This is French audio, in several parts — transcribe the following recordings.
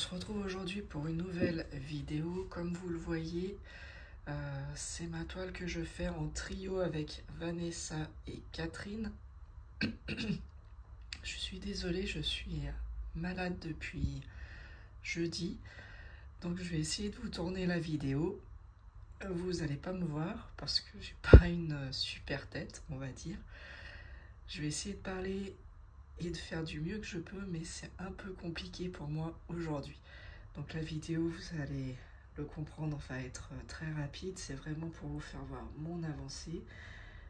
se retrouve aujourd'hui pour une nouvelle vidéo. Comme vous le voyez, c'est ma toile que je fais en trio avec Vanessa et Catherine. Je suis désolée, je suis malade depuis jeudi, donc je vais essayer de vous tourner la vidéo. Vous n'allez pas me voir parce que j'ai pas une super tête, on va dire. Je vais essayer de parler et de faire du mieux que je peux, mais c'est un peu compliqué pour moi aujourd'hui. Donc la vidéo, vous allez le comprendre, va être très rapide. C'est vraiment pour vous faire voir mon avancée.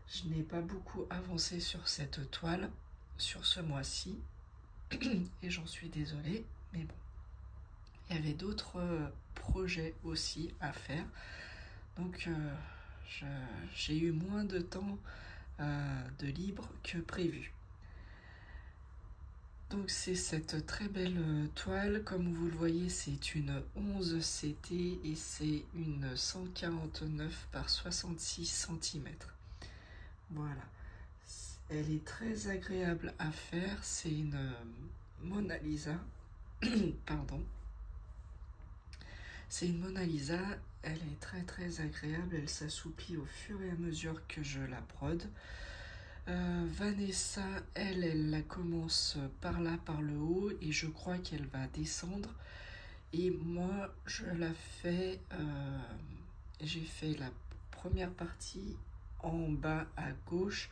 Je n'ai pas beaucoup avancé sur cette toile, sur ce mois-ci, et j'en suis désolée, mais bon. Il y avait d'autres projets aussi à faire. Donc j'ai eu moins de temps de libre que prévu. Donc c'est cette très belle toile, comme vous le voyez, c'est une 11 CT et c'est une 149 par 66 cm. Voilà, elle est très agréable à faire, c'est une Mona Lisa, pardon. C'est une Mona Lisa, elle est très très agréable, elle s'assouplit au fur et à mesure que je la brode. Vanessa, elle la commence par là, par le haut, et je crois qu'elle va descendre. Et moi, je la fais, j'ai fait la première partie en bas à gauche,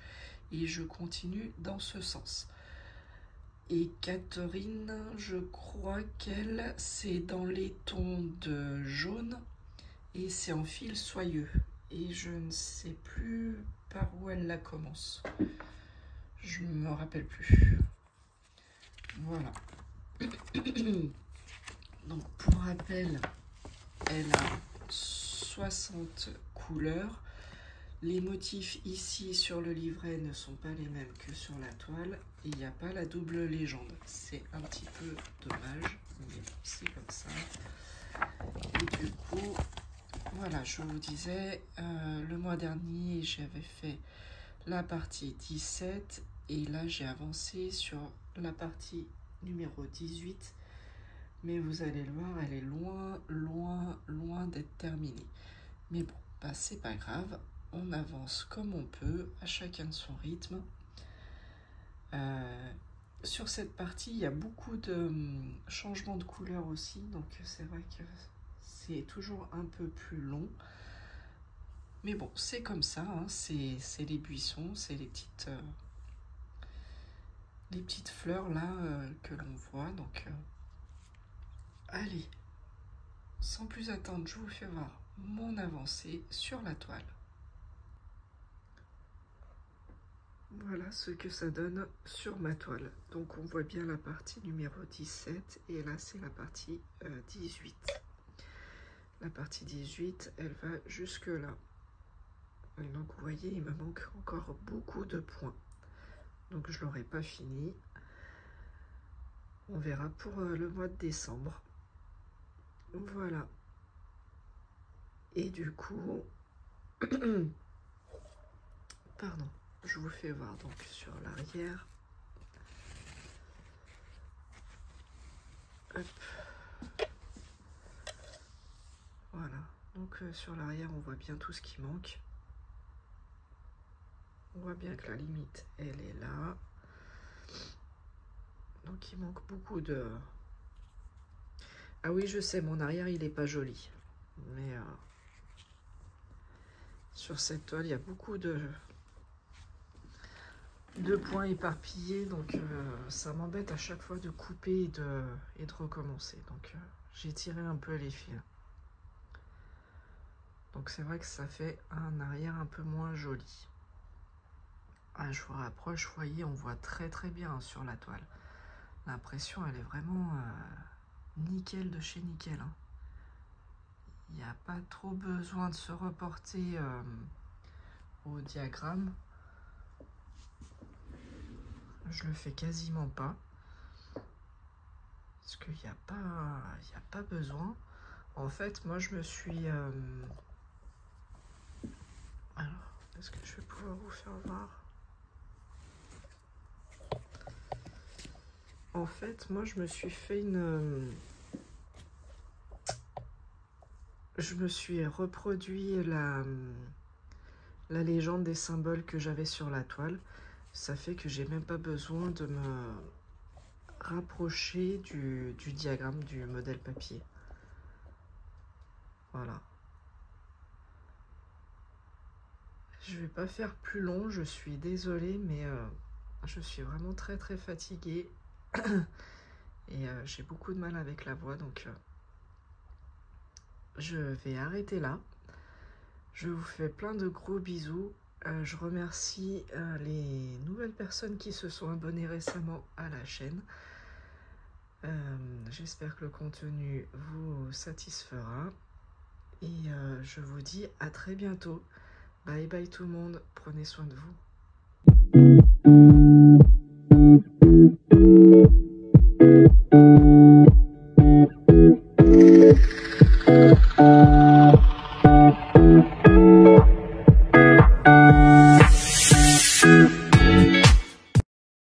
et je continue dans ce sens. Et Catherine, je crois qu'elle, c'est dans les tons de jaune, et c'est en fil soyeux. Et je ne sais plus par où elle la commence. Je ne me rappelle plus. Voilà. Donc pour rappel, elle a 60 couleurs. Les motifs ici sur le livret ne sont pas les mêmes que sur la toile. Et il n'y a pas la double légende. C'est un petit peu dommage, mais bon, c'est comme ça. Et du coup, voilà, je vous disais, le mois dernier, j'avais fait la partie 17 et là j'ai avancé sur la partie numéro 18, mais vous allez le voir, elle est loin d'être terminée. Mais bon, bah, c'est pas grave, on avance comme on peut, à chacun de son rythme. Sur cette partie, il y a beaucoup de changements de couleur aussi, donc c'est vrai que c'est toujours un peu plus long. Mais bon, c'est comme ça, hein, c'est les buissons, c'est les petites fleurs là que l'on voit. Donc, allez, sans plus attendre, je vous fais voir mon avancée sur la toile. Voilà ce que ça donne sur ma toile. Donc on voit bien la partie numéro 17 et là c'est la partie 18. La partie 18, elle va jusque là. Et donc vous voyez, il me manque encore beaucoup de points. Donc je l'aurai pas fini. On verra pour le mois de décembre. Voilà. Et du coup, pardon, je vous fais voir donc sur l'arrière. Hop. Voilà. Donc sur l'arrière, on voit bien tout ce qui manque. On voit bien que la limite, elle est là. Donc il manque beaucoup de... Ah oui, je sais, mon arrière, il n'est pas joli. Mais sur cette toile, il y a beaucoup de points éparpillés. Donc ça m'embête à chaque fois de couper et de recommencer. Donc j'ai tiré un peu les fils. Donc c'est vrai que ça fait un arrière un peu moins joli. Ah, je vous rapproche, vous voyez, on voit très très bien sur la toile. L'impression, elle est vraiment nickel de chez nickel. Hein. Il n'y a pas trop besoin de se reporter au diagramme. Je le fais quasiment pas. Parce qu'il n'y a pas besoin. En fait, moi, je me suis... Alors, est-ce que je vais pouvoir vous faire voir? En fait, moi, je me suis fait une je me suis reproduit la légende des symboles que j'avais sur la toile. Ça fait que j'ai même pas besoin de me rapprocher du diagramme du modèle papier. Voilà. Je vais pas faire plus long, je suis désolée, mais je suis vraiment très fatiguée. Et j'ai beaucoup de mal avec la voix, donc je vais arrêter là. Je vous fais plein de gros bisous. Je remercie les nouvelles personnes qui se sont abonnées récemment à la chaîne. J'espère que le contenu vous satisfera. Et je vous dis à très bientôt. Bye bye tout le monde. Prenez soin de vous.